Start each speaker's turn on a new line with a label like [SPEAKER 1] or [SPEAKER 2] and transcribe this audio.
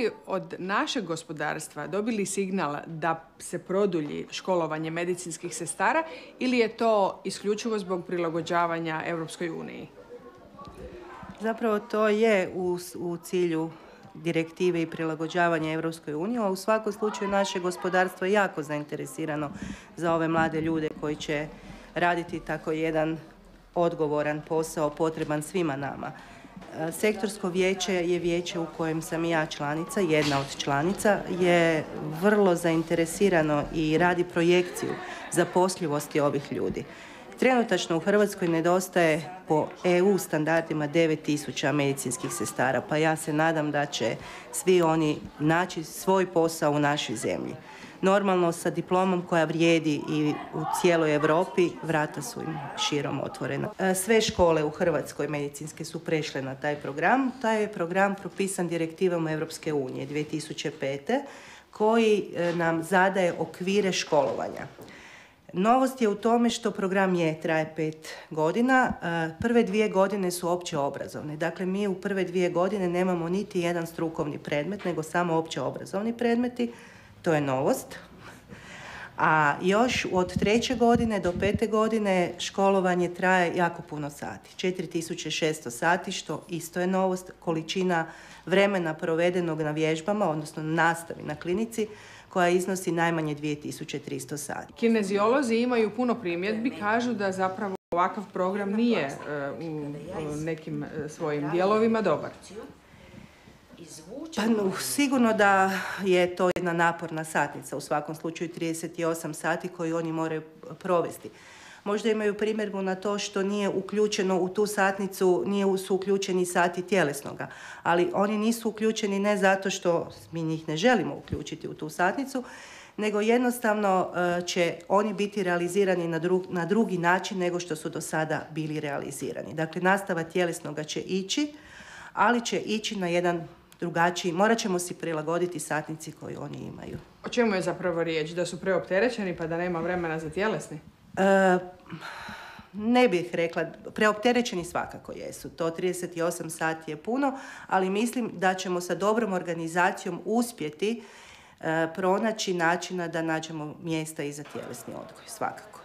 [SPEAKER 1] li od našeg gospodarstva dobili signal da se produlji školovanje medicinskih sestara ili je to isključivo zbog prilagođavanja Europskoj uniji?
[SPEAKER 2] Zapravo to je u cilju direktive i prilagođavanja Europskoj uniji, a u svakom slučaju naše gospodarstvo je jako zainteresirano za ove mlade ljude koji će raditi tako jedan odgovoran posao potreban svima nama. Sektorsko vijeće je vijeće u kojem sam i ja članica, jedna od članica, je vrlo zainteresirano i radi projekciju zapošljivosti ovih ljudi. Trenutačno u Hrvatskoj nedostaje po EU standardima 9.000 medicinskih sestara, pa ja se nadam da će svi oni naći svoj posao u našoj zemlji. Normalno sa diplomom koja vrijedi i u cijeloj Europi, vrata su im širom otvorena. Sve škole u Hrvatskoj medicinske su prešle na taj program. Taj je program propisan direktivom Europske unije 2005. koji nam zadaje okvire školovanja. Novost je u tome što program traje 5 godina. Prve 2 godine su opće obrazovne. Dakle, mi u prve 2 godine nemamo niti jedan strukovni predmet, nego samo opće obrazovni predmeti. To je novost. A još od 3. godine do 5. godine školovanje traje jako puno sati. 4.600 sati, što isto je novost. Količina vremena provedenog na vježbama, odnosno nastavi na klinici, koja iznosi najmanje 2.300 sati.
[SPEAKER 1] Kineziolozi imaju puno primjedbi, kažu da zapravo ovakav program nije u nekim svojim dijelovima dobar.
[SPEAKER 2] Pa sigurno da je to jedna naporna satnica, u svakom slučaju 38 sati koju oni moraju provesti. Možda imaju primjedbu na to što nije uključeno u tu satnicu, su uključeni sati tjelesnoga, ali oni nisu uključeni ne zato što mi njih ne želimo uključiti u tu satnicu, nego jednostavno će oni biti realizirani na drugi način nego što su do sada bili realizirani. Dakle, nastava tjelesnoga će ići, ali će ići na jedan drugačiji, morat ćemo si prilagoditi satnici koju oni imaju.
[SPEAKER 1] O čemu je zapravo riječ? Da su preopterećeni pa da nema vremena za tjelesni?
[SPEAKER 2] Ne bih rekla, preopterećeni svakako jesu. To 38 sati je puno, ali mislim da ćemo sa dobrom organizacijom uspjeti pronaći načina da nađemo mjesta i za tjelesni odgoj, svakako.